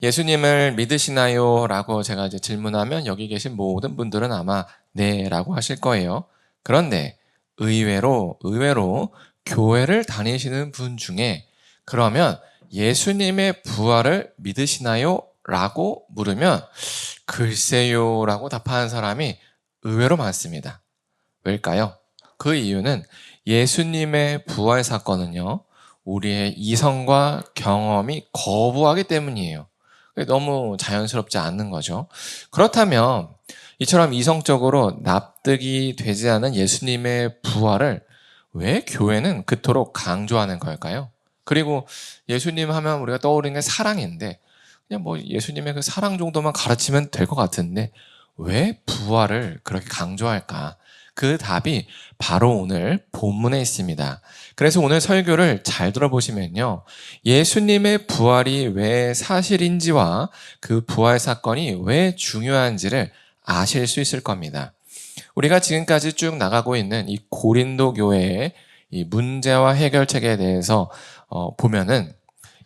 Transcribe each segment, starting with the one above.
예수님을 믿으시나요? 라고 제가 이제 질문하면 여기 계신 모든 분들은 아마 네 라고 하실 거예요. 그런데 의외로 교회를 다니시는 분 중에 그러면 예수님의 부활을 믿으시나요? 라고 물으면 글쎄요 라고 답하는 사람이 의외로 많습니다. 왜일까요? 그 이유는 예수님의 부활 사건은요, 우리의 이성과 경험이 거부하기 때문이에요. 너무 자연스럽지 않는 거죠. 그렇다면 이처럼 이성적으로 납득이 되지 않은 예수님의 부활을 왜 교회는 그토록 강조하는 걸까요? 그리고 예수님 하면 우리가 떠오르는 게 사랑인데 그냥 뭐 예수님의 그 사랑 정도만 가르치면 될 것 같은데 왜 부활을 그렇게 강조할까? 그 답이 바로 오늘 본문에 있습니다. 그래서 오늘 설교를 잘 들어보시면요. 예수님의 부활이 왜 사실인지와 그 부활 사건이 왜 중요한지를 아실 수 있을 겁니다. 우리가 지금까지 쭉 나가고 있는 이 고린도 교회의 이 문제와 해결책에 대해서 보면은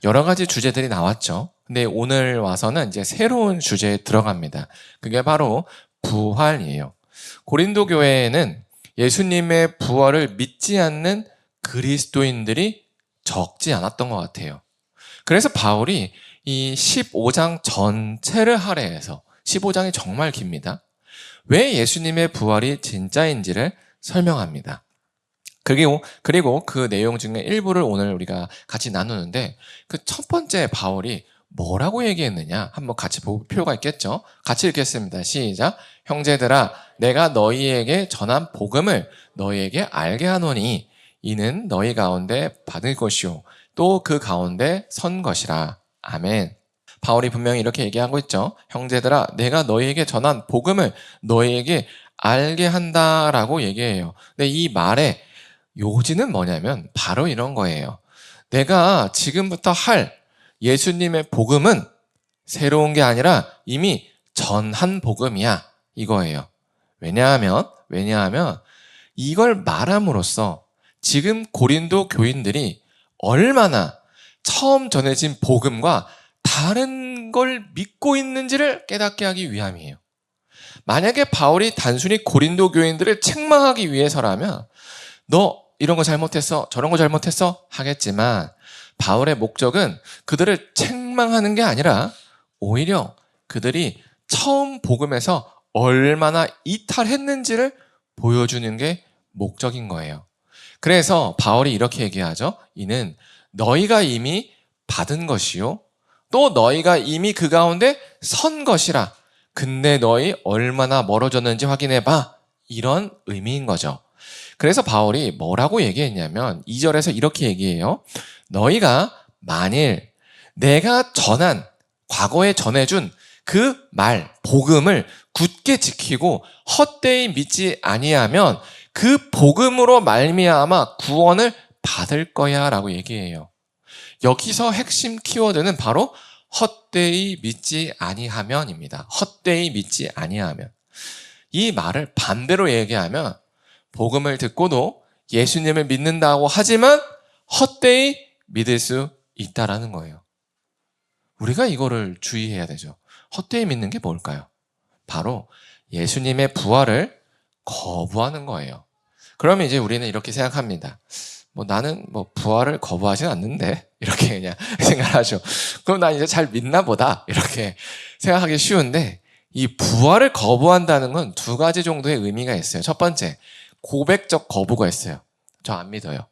여러 가지 주제들이 나왔죠. 근데 오늘 와서는 이제 새로운 주제에 들어갑니다. 그게 바로 부활이에요. 고린도 교회에는 예수님의 부활을 믿지 않는 그리스도인들이 적지 않았던 것 같아요. 그래서 바울이 이 15장 전체를 할애해서 15장이 정말 깁니다. 왜 예수님의 부활이 진짜인지를 설명합니다. 그리고 그 내용 중에 일부를 오늘 우리가 같이 나누는데 그 첫 번째 바울이 뭐라고 얘기했느냐 한번 같이 볼 필요가 있겠죠. 같이 읽겠습니다. 시작. 형제들아 내가 너희에게 전한 복음을 너희에게 알게 하노니 이는 너희 가운데 받을 것이요 또 그 가운데 선 것이라. 아멘. 바울이 분명히 이렇게 얘기하고 있죠. 형제들아 내가 너희에게 전한 복음을 너희에게 알게 한다라고 얘기해요. 근데 이 말에 요지는 뭐냐면 바로 이런 거예요. 내가 지금부터 할 예수님의 복음은 새로운 게 아니라 이미 전한 복음이야. 이거예요. 왜냐하면 이걸 말함으로써 지금 고린도 교인들이 얼마나 처음 전해진 복음과 다른 걸 믿고 있는지를 깨닫게 하기 위함이에요. 만약에 바울이 단순히 고린도 교인들을 책망하기 위해서라면 너 이런 거 잘못했어, 저런 거 잘못했어 하겠지만 바울의 목적은 그들을 책망하는 게 아니라 오히려 그들이 처음 복음에서 얼마나 이탈했는지를 보여주는 게 목적인 거예요. 그래서 바울이 이렇게 얘기하죠. 이는 너희가 이미 받은 것이요. 또 너희가 이미 그 가운데 선 것이라. 근데 너희 얼마나 멀어졌는지 확인해봐. 이런 의미인 거죠. 그래서 바울이 뭐라고 얘기했냐면 2절에서 이렇게 얘기해요. 너희가 만일 내가 과거에 전해준 그 말, 복음을 굳게 지키고 헛되이 믿지 아니하면 그 복음으로 말미암아 구원을 받을 거야 라고 얘기해요. 여기서 핵심 키워드는 바로 헛되이 믿지 아니하면입니다. 헛되이 믿지 아니하면. 이 말을 반대로 얘기하면 복음을 듣고도 예수님을 믿는다고 하지만 헛되이 믿을 수 있다라는 거예요. 우리가 이거를 주의해야 되죠. 헛되이 믿는 게 뭘까요? 바로 예수님의 부활을 거부하는 거예요. 그러면 이제 우리는 이렇게 생각합니다. 나는 부활을 거부하진 않는데 이렇게 그냥 생각하죠. 그럼 난 이제 잘 믿나 보다 이렇게 생각하기 쉬운데 이 부활을 거부한다는 건 두 가지 정도의 의미가 있어요. 첫 번째, 고백적 거부가 있어요. 저 안 믿어요.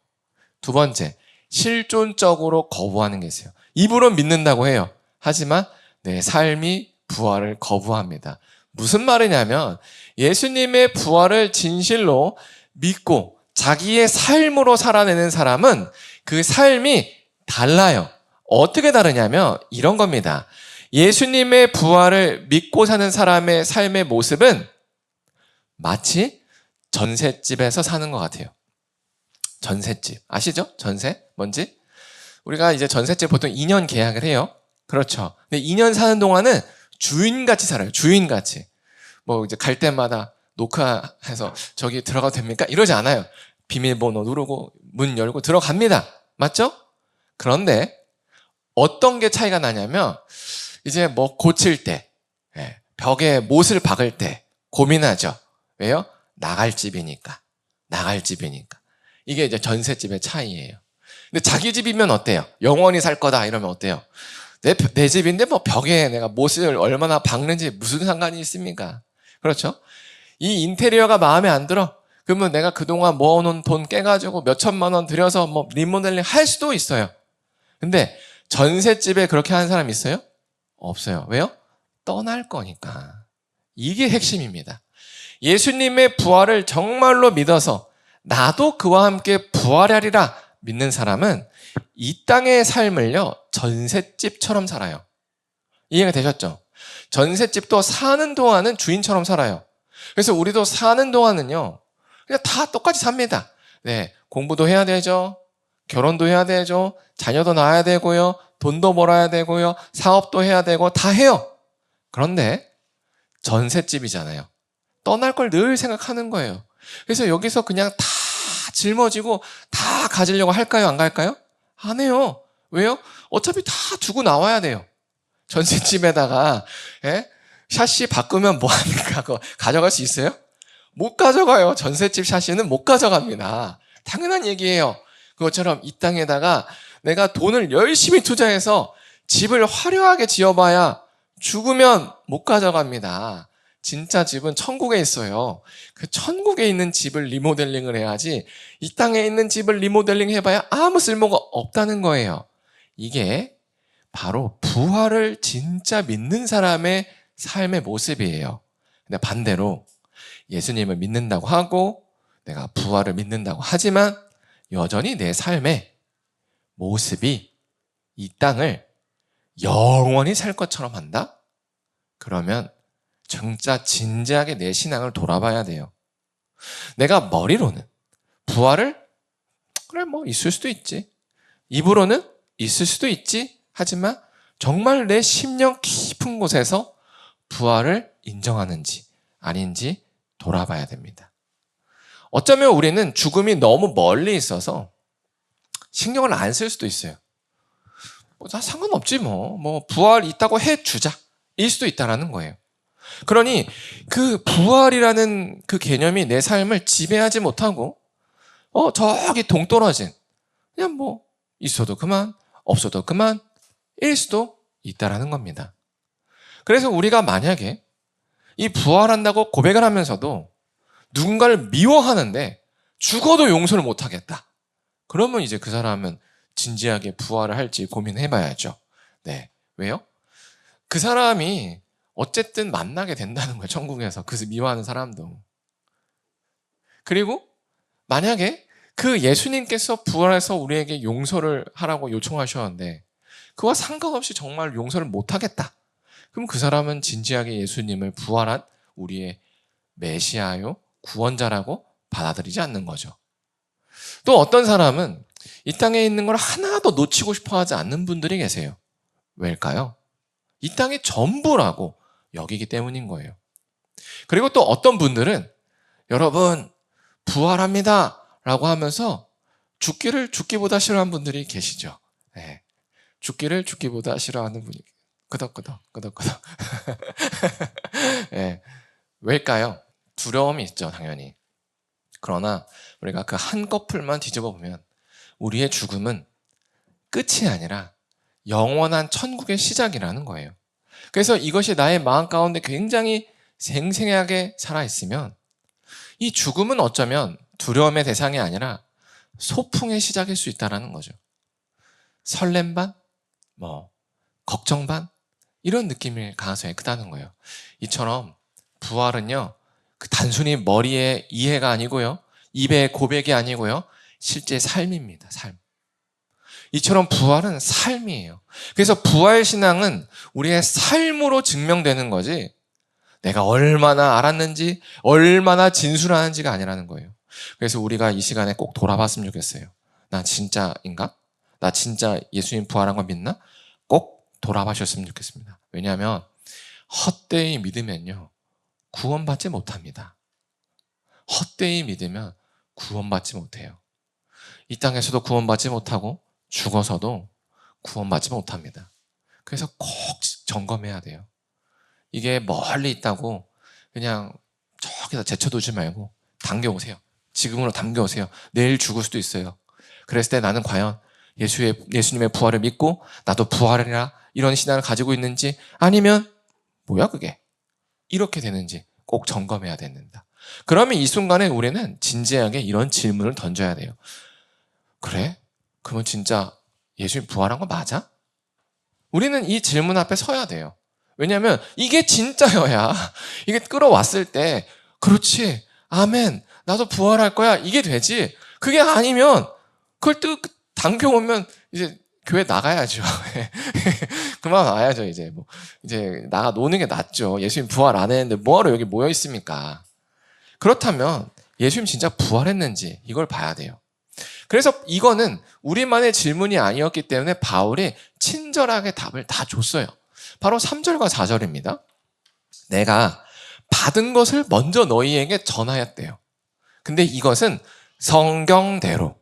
두 번째, 실존적으로 거부하는 게 있어요. 입으로 믿는다고 해요. 하지만 내 삶이 부활을 거부합니다. 무슨 말이냐면 예수님의 부활을 진실로 믿고 자기의 삶으로 살아내는 사람은 그 삶이 달라요. 어떻게 다르냐면 이런 겁니다. 예수님의 부활을 믿고 사는 사람의 삶의 모습은 마치 전셋집에서 사는 것 같아요. 전셋집. 아시죠? 전세? 뭔지? 우리가 이제 전셋집 보통 2년 계약을 해요. 그렇죠. 근데 2년 사는 동안은 주인같이 살아요. 주인같이. 이제 갈 때마다 녹화해서 저기 들어가도 됩니까? 이러지 않아요. 비밀번호 누르고 문 열고 들어갑니다. 맞죠? 그런데 어떤 게 차이가 나냐면 이제 뭐 고칠 때, 벽에 못을 박을 때 고민하죠. 왜요? 나갈 집이니까. 나갈 집이니까. 이게 이제 전셋집의 차이예요. 근데 자기 집이면 어때요? 영원히 살 거다 이러면 어때요? 내 집인데 뭐 벽에 내가 못을 얼마나 박는지 무슨 상관이 있습니까? 그렇죠? 이 인테리어가 마음에 안 들어? 그러면 내가 그동안 모아놓은 돈 깨가지고 몇 천만 원 들여서 뭐 리모델링 할 수도 있어요. 근데 전셋집에 그렇게 하는 사람 있어요? 없어요. 왜요? 떠날 거니까. 이게 핵심입니다. 예수님의 부활을 정말로 믿어서 나도 그와 함께 부활하리라 믿는 사람은 이 땅의 삶을요, 전셋집처럼 살아요. 이해가 되셨죠? 전셋집도 사는 동안은 주인처럼 살아요. 그래서 우리도 사는 동안은요, 그냥 다 똑같이 삽니다. 네, 공부도 해야 되죠. 결혼도 해야 되죠. 자녀도 낳아야 되고요. 돈도 벌어야 되고요. 사업도 해야 되고 다 해요. 그런데 전셋집이잖아요. 떠날 걸 늘 생각하는 거예요. 그래서 여기서 그냥 다 짊어지고 다 가지려고 할까요? 안 갈까요? 안 해요. 왜요? 어차피 다 두고 나와야 돼요. 전셋집에다가 샤시 바꾸면 뭐합니까? 그거 가져갈 수 있어요? 못 가져가요. 전셋집 샤시는 못 가져갑니다. 당연한 얘기예요. 그것처럼 이 땅에다가 내가 돈을 열심히 투자해서 집을 화려하게 지어봐야 죽으면 못 가져갑니다. 진짜 집은 천국에 있어요. 그 천국에 있는 집을 리모델링을 해야지 이 땅에 있는 집을 리모델링 해봐야 아무 쓸모가 없다는 거예요. 이게 바로 부활을 진짜 믿는 사람의 삶의 모습이에요. 근데 반대로 예수님을 믿는다고 하고 내가 부활을 믿는다고 하지만 여전히 내 삶의 모습이 이 땅을 영원히 살 것처럼 한다? 그러면 진짜 진지하게 내 신앙을 돌아봐야 돼요. 내가 머리로는 부활을 그래 뭐 있을 수도 있지. 입으로는 있을 수도 있지. 하지만 정말 내 심령 깊은 곳에서 부활을 인정하는지 아닌지 돌아봐야 됩니다. 어쩌면 우리는 죽음이 너무 멀리 있어서 신경을 안 쓸 수도 있어요. 나 상관없지 뭐 부활 있다고 해주자 일 수도 있다라는 거예요. 그러니 그 부활이라는 그 개념이 내 삶을 지배하지 못하고 저기 동떨어진 그냥 뭐 있어도 그만 없어도 그만 일 수도 있다라는 겁니다. 그래서 우리가 만약에 이 부활한다고 고백을 하면서도 누군가를 미워하는데 죽어도 용서를 못하겠다. 그러면 이제 그 사람은 진지하게 부활을 할지 고민해봐야죠. 네, 왜요? 그 사람이 어쨌든 만나게 된다는 거예요. 천국에서 그 미워하는 사람도. 그리고 만약에 그 예수님께서 부활해서 우리에게 용서를 하라고 요청하셨는데 그와 상관없이 정말 용서를 못하겠다. 그럼 그 사람은 진지하게 예수님을 부활한 우리의 메시아요 구원자라고 받아들이지 않는 거죠. 또 어떤 사람은 이 땅에 있는 걸 하나도 놓치고 싶어 하지 않는 분들이 계세요. 왜일까요? 이 땅이 전부라고 여기기 때문인 거예요. 그리고 또 어떤 분들은 여러분 부활합니다 라고 하면서 죽기를 죽기보다 싫어하는 분들이 계시죠. 네. 죽기를 죽기보다 싫어하는 분이 끄덕끄덕. 네. 왜일까요? 두려움이 있죠, 당연히. 그러나 우리가 그 한꺼풀만 뒤집어 보면 우리의 죽음은 끝이 아니라 영원한 천국의 시작이라는 거예요. 그래서 이것이 나의 마음 가운데 굉장히 생생하게 살아있으면 이 죽음은 어쩌면 두려움의 대상이 아니라 소풍의 시작일 수 있다는 거죠. 설렘 반, 걱정 반 이런 느낌일 가능성이 크다는 거예요. 이처럼 부활은요 단순히 머리의 이해가 아니고요 입의 고백이 아니고요 실제 삶입니다. 삶. 이처럼 부활은 삶이에요. 그래서 부활신앙은 우리의 삶으로 증명되는 거지 내가 얼마나 알았는지 얼마나 진술하는지가 아니라는 거예요. 그래서 우리가 이 시간에 꼭 돌아봤으면 좋겠어요. 나 진짜인가? 나 진짜 예수님 부활한 거 믿나? 꼭 돌아봐셨으면 좋겠습니다. 왜냐하면 헛되이 믿으면요 구원받지 못합니다. 헛되이 믿으면 구원받지 못해요. 이 땅에서도 구원받지 못하고 죽어서도 구원받지 못합니다. 그래서 꼭 점검해야 돼요. 이게 멀리 있다고 그냥 저기다 제쳐두지 말고 당겨오세요. 지금으로 당겨오세요. 내일 죽을 수도 있어요. 그랬을 때 나는 과연 예수님의 부활을 믿고 나도 부활이라 이런 신앙을 가지고 있는지, 아니면 뭐야 그게? 이렇게 되는지 꼭 점검해야 됩니다. 그러면 이 순간에 우리는 진지하게 이런 질문을 던져야 돼요. 그래? 그러면 진짜 예수님 부활한 거 맞아? 우리는 이 질문 앞에 서야 돼요. 왜냐하면 이게 진짜여야 이게 끌어왔을 때 그렇지, 아멘, 나도 부활할 거야, 이게 되지. 그게 아니면 그걸 또 당겨오면 이제 교회 나가야죠. 그만 와야죠. 이제 나가 노는 게 낫죠. 예수님 부활 안 했는데 뭐하러 여기 모여 있습니까? 그렇다면 예수님 진짜 부활했는지 이걸 봐야 돼요. 그래서 이거는 우리만의 질문이 아니었기 때문에 바울이 친절하게 답을 다 줬어요. 바로 3절과 4절입니다. 내가 받은 것을 먼저 너희에게 전하였대요. 근데 이것은 성경대로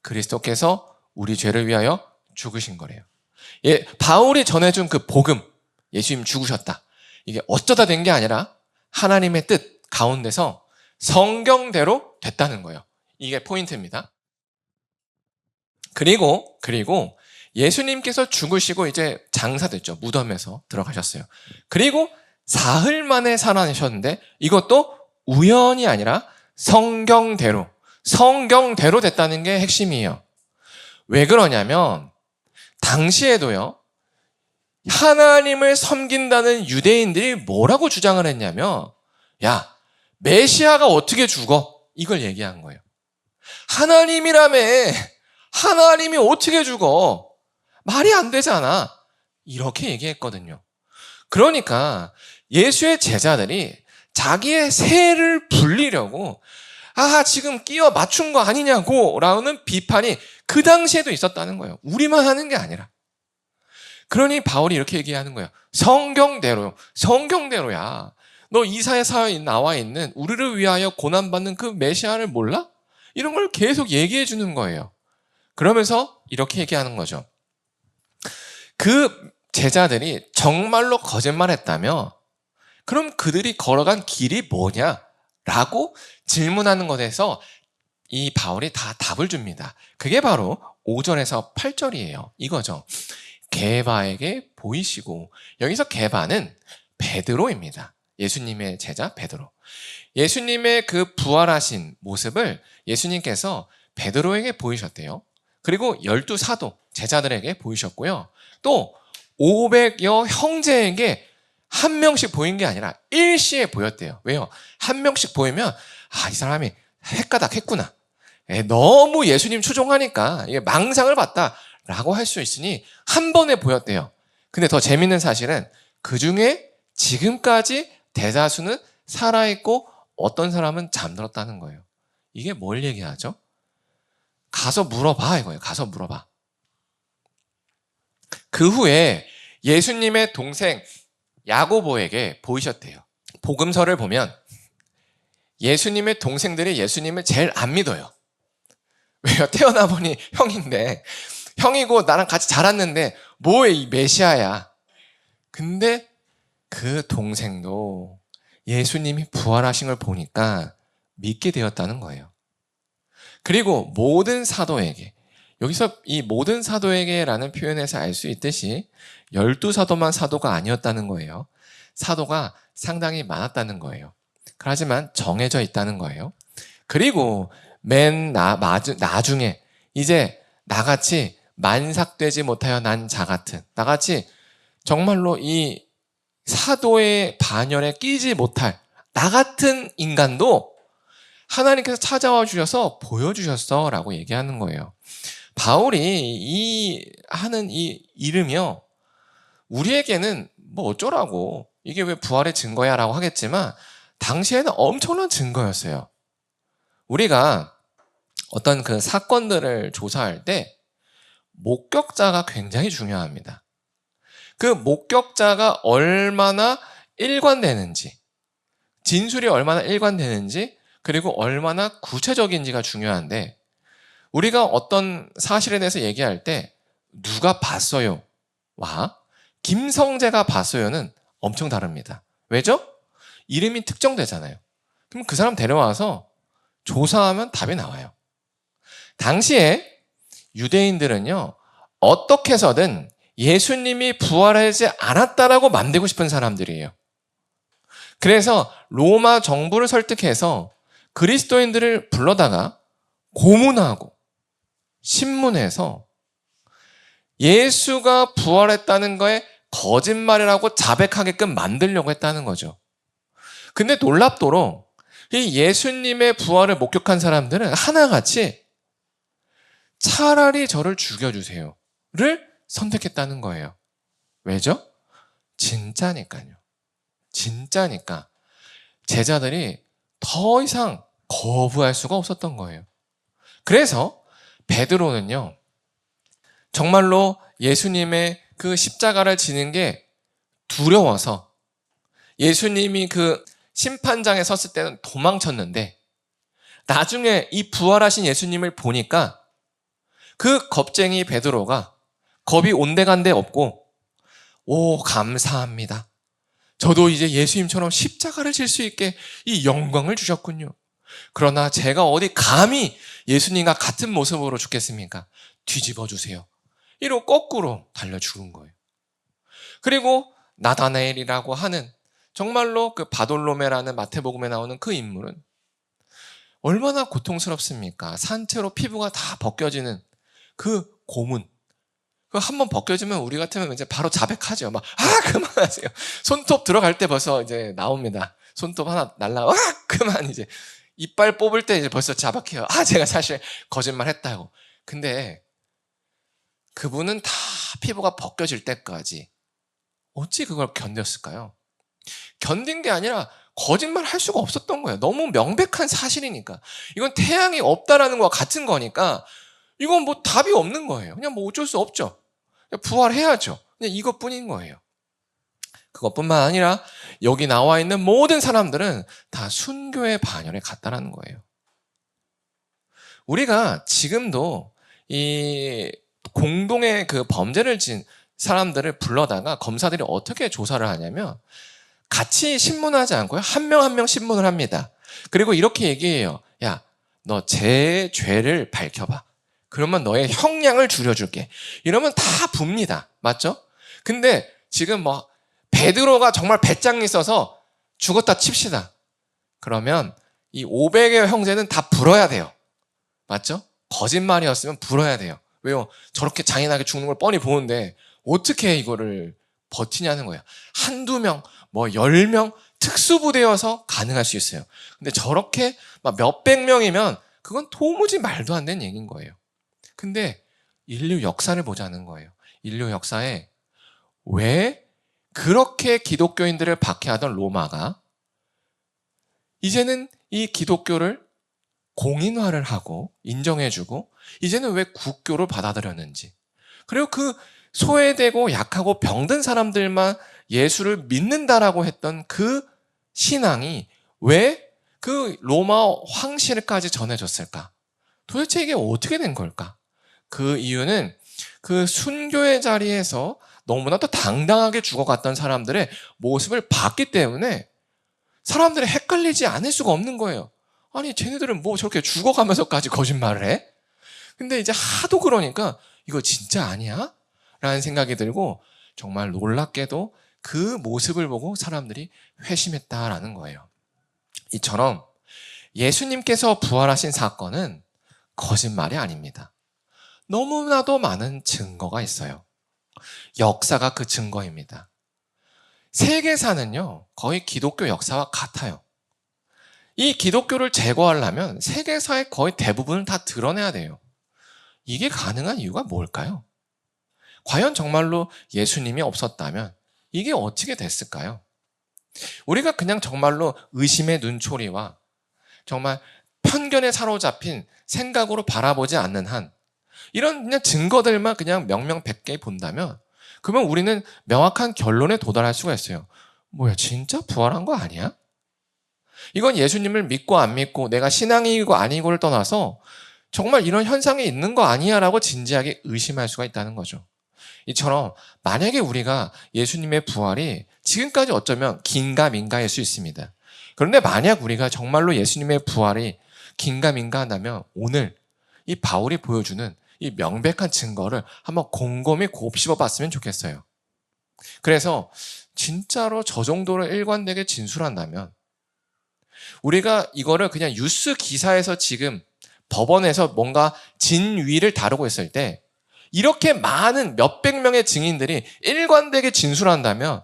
그리스도께서 우리 죄를 위하여 죽으신 거래요. 바울이 전해준 그 복음, 예수님 죽으셨다, 이게 어쩌다 된 게 아니라 하나님의 뜻 가운데서 성경대로 됐다는 거예요. 이게 포인트입니다. 그리고 예수님께서 죽으시고 이제 장사됐죠. 무덤에서 들어가셨어요. 그리고 사흘 만에 살아나셨는데 이것도 우연이 아니라 성경대로 됐다는 게 핵심이에요. 왜 그러냐면 당시에도요, 하나님을 섬긴다는 유대인들이 뭐라고 주장을 했냐면, 야, 메시아가 어떻게 죽어? 이걸 얘기한 거예요. 하나님이라며, 하나님이 어떻게 죽어? 말이 안 되잖아. 이렇게 얘기했거든요. 그러니까 예수의 제자들이 자기의 세를 불리려고 지금 끼워 맞춘 거 아니냐고 라는 비판이 그 당시에도 있었다는 거예요. 우리만 하는 게 아니라. 그러니 바울이 이렇게 얘기하는 거예요. 성경대로야. 너 이사야서에 나와 있는 우리를 위하여 고난받는 그 메시아를 몰라? 이런 걸 계속 얘기해 주는 거예요. 그러면서 이렇게 얘기하는 거죠. 그 제자들이 정말로 거짓말했다며 그럼 그들이 걸어간 길이 뭐냐? 라고 질문하는 것에서 이 바울이 다 답을 줍니다. 그게 바로 5절에서 8절이에요. 이거죠. 게바에게 보이시고, 여기서 게바는 베드로입니다. 예수님의 제자 베드로. 예수님의 그 부활하신 모습을 예수님께서 베드로에게 보이셨대요. 그리고 12사도 제자들에게 보이셨고요. 또 500여 형제에게 한 명씩 보인 게 아니라 일시에 보였대요. 왜요? 한 명씩 보이면 이 사람이 헷가닥했구나, 너무 예수님 추종하니까 이게 망상을 봤다라고 할 수 있으니 한 번에 보였대요. 근데 더 재밌는 사실은 그 중에 지금까지 대다수는 살아있고 어떤 사람은 잠들었다는 거예요. 이게 뭘 얘기하죠? 가서 물어봐 이거예요. 가서 물어봐. 그 후에 예수님의 동생 야고보에게 보이셨대요. 복음서를 보면 예수님의 동생들이 예수님을 제일 안 믿어요. 왜요? 태어나 보니 형인데, 형이고 나랑 같이 자랐는데 뭐에 이 메시아야. 근데 그 동생도 예수님이 부활하신 걸 보니까 믿게 되었다는 거예요. 그리고 모든 사도에게, 여기서 이 모든 사도에게라는 표현에서 알 수 있듯이 12사도만 사도가 아니었다는 거예요. 사도가 상당히 많았다는 거예요. 하지만 정해져 있다는 거예요. 그리고 나중에 이제 나같이 만삭되지 못하여 난 자 같은, 나같이 정말로 이 사도의 반열에 끼지 못할 나 같은 인간도 하나님께서 찾아와 주셔서 보여주셨어 라고 얘기하는 거예요. 바울이 하는 이 이름이요, 우리에게는 뭐 어쩌라고, 이게 왜 부활의 증거야 라고 하겠지만 당시에는 엄청난 증거였어요. 우리가 어떤 그 사건들을 조사할 때 목격자가 굉장히 중요합니다. 그 목격자가 얼마나 일관되는지, 진술이 얼마나 일관되는지, 그리고 얼마나 구체적인지가 중요한데, 우리가 어떤 사실에 대해서 얘기할 때 누가 봤어요와 김성재가 봤어요는 엄청 다릅니다. 왜죠? 이름이 특정되잖아요. 그럼 그 사람 데려와서 조사하면 답이 나와요. 당시에 유대인들은요, 어떻게 해서든 예수님이 부활하지 않았다라고 만들고 싶은 사람들이에요. 그래서 로마 정부를 설득해서 그리스도인들을 불러다가 고문하고 신문에서 예수가 부활했다는 거에 거짓말이라고 자백하게끔 만들려고 했다는 거죠. 근데 놀랍도록 이 예수님의 부활을 목격한 사람들은 하나같이 차라리 저를 죽여주세요를 선택했다는 거예요. 왜죠? 진짜니까요. 진짜니까 제자들이 더 이상 거부할 수가 없었던 거예요. 그래서 베드로는요, 정말로 예수님의 그 십자가를 지는 게 두려워서 예수님이 그 심판장에 섰을 때는 도망쳤는데 나중에 이 부활하신 예수님을 보니까 그 겁쟁이 베드로가 겁이 온데간데 없고, 오, 감사합니다. 저도 이제 예수님처럼 십자가를 질 수 있게 이 영광을 주셨군요. 그러나 제가 어디 감히 예수님과 같은 모습으로 죽겠습니까? 뒤집어 주세요. 이러고 거꾸로 달려 죽은 거예요. 그리고 나다나엘이라고 하는 정말로 그 바돌로메라는 마태복음에 나오는 그 인물은 얼마나 고통스럽습니까? 산채로 피부가 다 벗겨지는 그 고문. 한번 벗겨지면 우리 같으면 이제 바로 자백하죠. 막, 그만하세요. 손톱 들어갈 때 벌써 이제 나옵니다. 손톱 하나 그만 이제. 이빨 뽑을 때 이제 벌써 자박해요. 제가 사실 거짓말 했다고. 근데 그분은 다 피부가 벗겨질 때까지 어찌 그걸 견뎠을까요? 견딘 게 아니라 거짓말 할 수가 없었던 거예요. 너무 명백한 사실이니까. 이건 태양이 없다라는 거와 같은 거니까 이건 뭐 답이 없는 거예요. 그냥 뭐 어쩔 수 없죠. 그냥 부활해야죠. 그냥 이것뿐인 거예요. 그것뿐만 아니라 여기 나와 있는 모든 사람들은 다 순교의 반열에 갔다라는 거예요. 우리가 지금도 이 공동의 그 범죄를 지은 사람들을 불러다가 검사들이 어떻게 조사를 하냐면 같이 신문하지 않고요. 한 명 한 명 신문을 합니다. 그리고 이렇게 얘기해요. 야, 너 제 죄를 밝혀봐. 그러면 너의 형량을 줄여줄게. 이러면 다 붑니다. 맞죠? 근데 지금 뭐 베드로가 정말 배짱이 있어서 죽었다 칩시다. 그러면 이 500의 형제는 다 불어야 돼요. 맞죠? 거짓말이었으면 불어야 돼요. 왜요? 저렇게 잔인하게 죽는 걸 뻔히 보는데 어떻게 이거를 버티냐는 거예요. 한두 명, 뭐 10명 특수부대여서 가능할 수 있어요. 근데 저렇게 막 몇백 명이면 그건 도무지 말도 안 되는 얘기인 거예요. 근데 인류 역사를 보자는 거예요. 인류 역사에 왜 그렇게 기독교인들을 박해하던 로마가 이제는 이 기독교를 공인화를 하고 인정해주고 이제는 왜 국교로 받아들였는지, 그리고 그 소외되고 약하고 병든 사람들만 예수를 믿는다라고 했던 그 신앙이 왜 그 로마 황실까지 전해졌을까? 도대체 이게 어떻게 된 걸까? 그 이유는 그 순교의 자리에서 너무나도 당당하게 죽어갔던 사람들의 모습을 봤기 때문에 사람들이 헷갈리지 않을 수가 없는 거예요. 아니, 쟤네들은 뭐 저렇게 죽어가면서까지 거짓말을 해? 근데 이제 하도 그러니까 이거 진짜 아니야? 라는 생각이 들고 정말 놀랍게도 그 모습을 보고 사람들이 회심했다라는 거예요. 이처럼 예수님께서 부활하신 사건은 거짓말이 아닙니다. 너무나도 많은 증거가 있어요. 역사가 그 증거입니다. 세계사는요, 거의 기독교 역사와 같아요. 이 기독교를 제거하려면 세계사의 거의 대부분을 다 드러내야 돼요. 이게 가능한 이유가 뭘까요? 과연 정말로 예수님이 없었다면 이게 어떻게 됐을까요? 우리가 그냥 정말로 의심의 눈초리와 정말 편견에 사로잡힌 생각으로 바라보지 않는 한 이런 그냥 증거들만 그냥 명명백계 본다면 그러면 우리는 명확한 결론에 도달할 수가 있어요. 뭐야, 진짜 부활한 거 아니야? 이건 예수님을 믿고 안 믿고 내가 신앙이고 아니고를 떠나서 정말 이런 현상이 있는 거 아니야? 라고 진지하게 의심할 수가 있다는 거죠. 이처럼 만약에 우리가 예수님의 부활이 지금까지 어쩌면 긴가민가일 수 있습니다. 그런데 만약 우리가 정말로 예수님의 부활이 긴가민가 한다면 오늘 이 바울이 보여주는 이 명백한 증거를 한번 곰곰이 곱씹어 봤으면 좋겠어요. 그래서 진짜로 저 정도로 일관되게 진술한다면 우리가 이거를 그냥 뉴스 기사에서 지금 법원에서 뭔가 진위를 다루고 있을 때 이렇게 많은 몇백 명의 증인들이 일관되게 진술한다면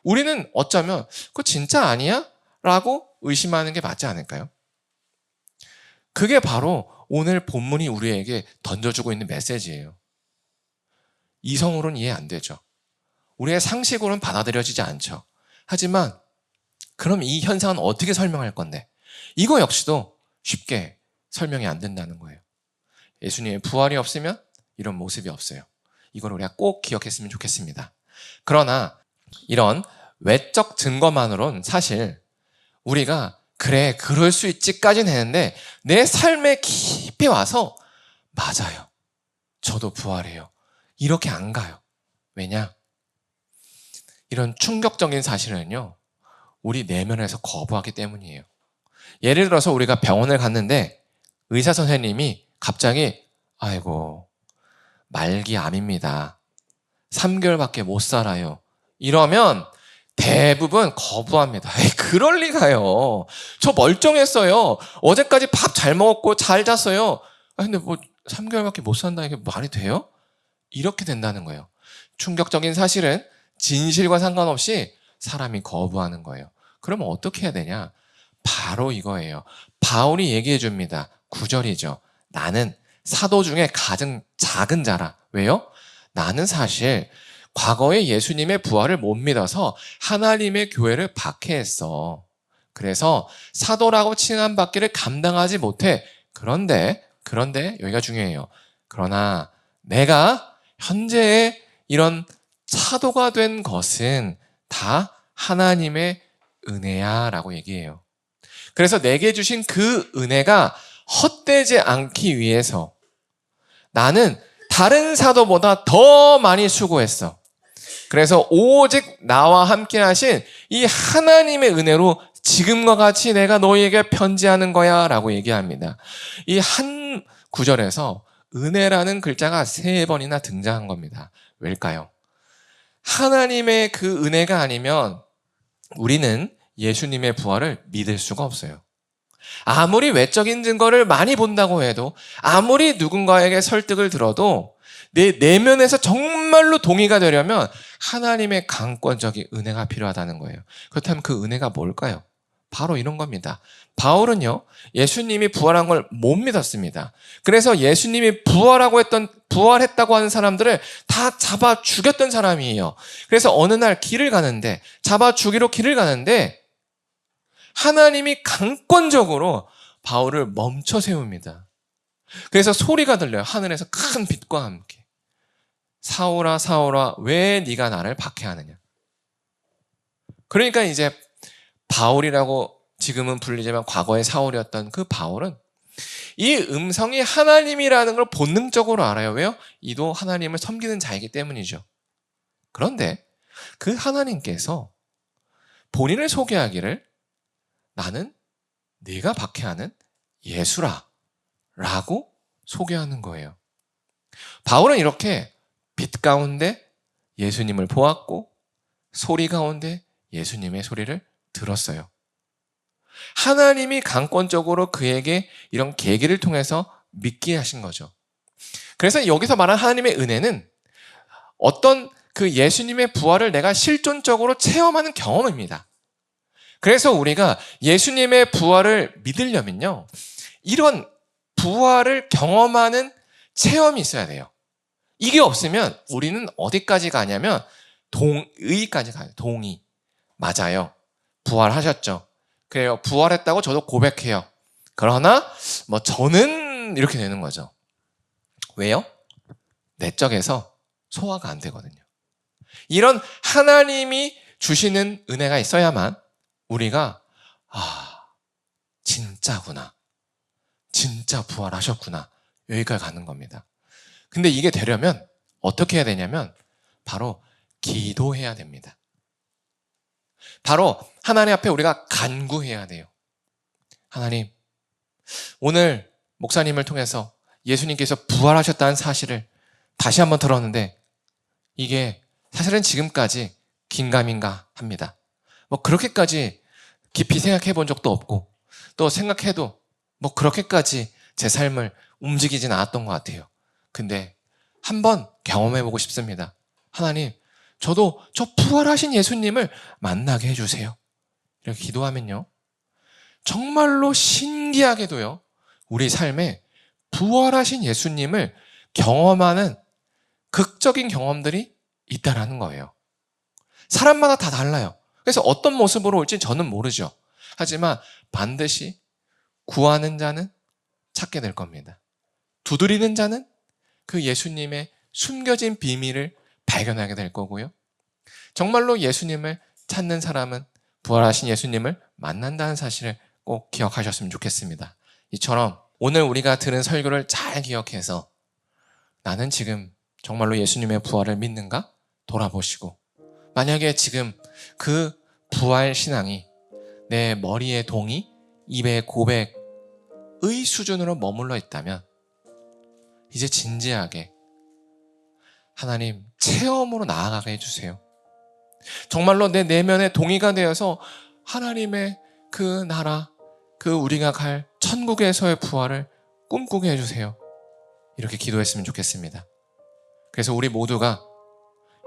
우리는 어쩌면 그거 진짜 아니야? 라고 의심하는 게 맞지 않을까요? 그게 바로 오늘 본문이 우리에게 던져주고 있는 메시지예요. 이성으로는 이해 안 되죠. 우리의 상식으로는 받아들여지지 않죠. 하지만 그럼 이 현상은 어떻게 설명할 건데? 이거 역시도 쉽게 설명이 안 된다는 거예요. 예수님의 부활이 없으면 이런 모습이 없어요. 이걸 우리가 꼭 기억했으면 좋겠습니다. 그러나 이런 외적 증거만으로는 사실 우리가 그래 그럴 수 있지까지는 했는데 내 삶에 깊이 와서 맞아요. 저도 부활해요. 이렇게 안 가요. 왜냐? 이런 충격적인 사실은요. 우리 내면에서 거부하기 때문이에요. 예를 들어서 우리가 병원을 갔는데 의사 선생님이 갑자기 아이고 말기 암입니다. 3개월밖에 못 살아요. 이러면 대부분 거부합니다. 에이, 그럴 리가요. 저 멀쩡했어요. 어제까지 밥 잘 먹었고 잘 잤어요. 근데 뭐 3개월밖에 못 산다 이게 말이 돼요? 이렇게 된다는 거예요. 충격적인 사실은 진실과 상관없이 사람이 거부하는 거예요. 그러면 어떻게 해야 되냐? 바로 이거예요. 바울이 얘기해 줍니다. 9절이죠. 나는 사도 중에 가장 작은 자라. 왜요? 나는 사실 과거에 예수님의 부활을 못 믿어서 하나님의 교회를 박해했어. 그래서 사도라고 칭함받기를 감당하지 못해. 그런데 여기가 중요해요. 그러나 내가 현재의 이런 사도가 된 것은 다 하나님의 은혜야 라고 얘기해요. 그래서 내게 주신 그 은혜가 헛되지 않기 위해서 나는 다른 사도보다 더 많이 수고했어. 그래서 오직 나와 함께 하신 이 하나님의 은혜로 지금과 같이 내가 너희에게 편지하는 거야 라고 얘기합니다. 이 한 구절에서 은혜라는 글자가 3번이나 등장한 겁니다. 왜일까요? 하나님의 그 은혜가 아니면 우리는 예수님의 부활을 믿을 수가 없어요. 아무리 외적인 증거를 많이 본다고 해도 아무리 누군가에게 설득을 들어도 내 내면에서 정말로 동의가 되려면 하나님의 강권적인 은혜가 필요하다는 거예요. 그렇다면 그 은혜가 뭘까요? 바로 이런 겁니다. 바울은요, 예수님이 부활한 걸 못 믿었습니다. 그래서 예수님이 부활했다고 하는 사람들을 다 잡아 죽였던 사람이에요. 그래서 어느 날 잡아 죽이러 길을 가는데 하나님이 강권적으로 바울을 멈춰 세웁니다. 그래서 소리가 들려요. 하늘에서 큰 빛과 함께. 사울아 사울아 왜 네가 나를 박해하느냐. 그러니까 이제 바울이라고 지금은 불리지만 과거의 사울이었던 그 바울은 이 음성이 하나님이라는 걸 본능적으로 알아요. 왜요? 이도 하나님을 섬기는 자이기 때문이죠. 그런데 그 하나님께서 본인을 소개하기를 나는 네가 박해하는 예수라 라고 소개하는 거예요. 바울은 이렇게 빛 가운데 예수님을 보았고 소리 가운데 예수님의 소리를 들었어요. 하나님이 강권적으로 그에게 이런 계기를 통해서 믿게 하신 거죠. 그래서 여기서 말한 하나님의 은혜는 어떤 그 예수님의 부활을 내가 실존적으로 체험하는 경험입니다. 그래서 우리가 예수님의 부활을 믿으려면요, 이런 부활을 경험하는 체험이 있어야 돼요. 이게 없으면 우리는 어디까지 가냐면 동의까지 가요. 동의. 맞아요. 부활하셨죠. 그래요. 부활했다고 저도 고백해요. 그러나 저는 이렇게 되는 거죠. 왜요? 내적에서 소화가 안 되거든요. 이런 하나님이 주시는 은혜가 있어야만 우리가 진짜구나. 진짜 부활하셨구나. 여기까지 가는 겁니다. 근데 이게 되려면 어떻게 해야 되냐면 바로 기도해야 됩니다. 바로 하나님 앞에 우리가 간구해야 돼요. 하나님, 오늘 목사님을 통해서 예수님께서 부활하셨다는 사실을 다시 한번 들었는데 이게 사실은 지금까지 긴가민가 합니다. 뭐 그렇게까지 깊이 생각해 본 적도 없고 또 생각해도 뭐 그렇게까지 제 삶을 움직이진 않았던 것 같아요. 근데 한번 경험해 보고 싶습니다. 하나님, 저도 저 부활하신 예수님을 만나게 해주세요. 이렇게 기도하면요, 정말로 신기하게도요, 우리 삶에 부활하신 예수님을 경험하는 극적인 경험들이 있다라는 거예요. 사람마다 다 달라요. 그래서 어떤 모습으로 올지 저는 모르죠. 하지만 반드시 구하는 자는 찾게 될 겁니다. 두드리는 자는 그 예수님의 숨겨진 비밀을 발견하게 될 거고요. 정말로 예수님을 찾는 사람은 부활하신 예수님을 만난다는 사실을 꼭 기억하셨으면 좋겠습니다. 이처럼 오늘 우리가 들은 설교를 잘 기억해서 나는 지금 정말로 예수님의 부활을 믿는가? 돌아보시고, 만약에 지금 그 부활 신앙이 내 머리에 동의, 입에 고백의 수준으로 머물러 있다면 이제 진지하게 하나님 체험으로 나아가게 해주세요. 정말로 내 내면에 동의가 되어서 하나님의 그 나라, 그 우리가 갈 천국에서의 부활을 꿈꾸게 해주세요. 이렇게 기도했으면 좋겠습니다. 그래서 우리 모두가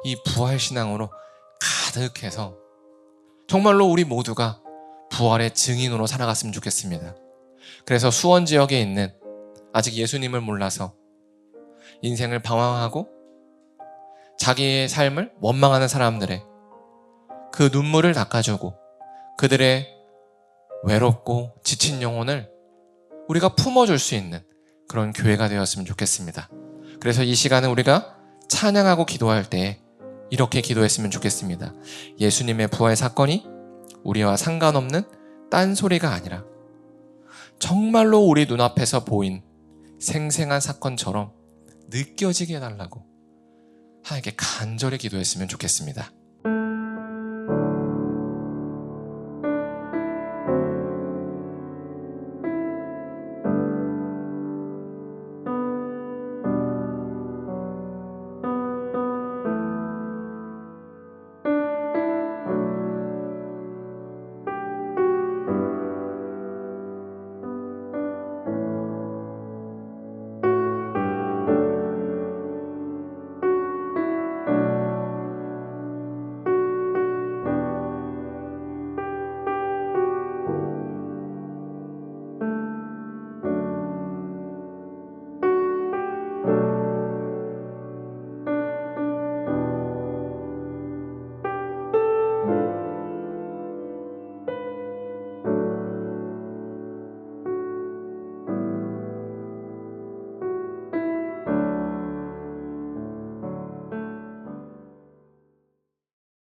이 부활 신앙으로 가득해서 정말로 우리 모두가 부활의 증인으로 살아갔으면 좋겠습니다. 그래서 수원 지역에 있는 아직 예수님을 몰라서 인생을 방황하고 자기의 삶을 원망하는 사람들의 그 눈물을 닦아주고 그들의 외롭고 지친 영혼을 우리가 품어줄 수 있는 그런 교회가 되었으면 좋겠습니다. 그래서 이 시간은 우리가 찬양하고 기도할 때 이렇게 기도했으면 좋겠습니다. 예수님의 부활 사건이 우리와 상관없는 딴소리가 아니라 정말로 우리 눈앞에서 보인 생생한 사건처럼 느껴지게 해달라고 하나님께 간절히 기도했으면 좋겠습니다.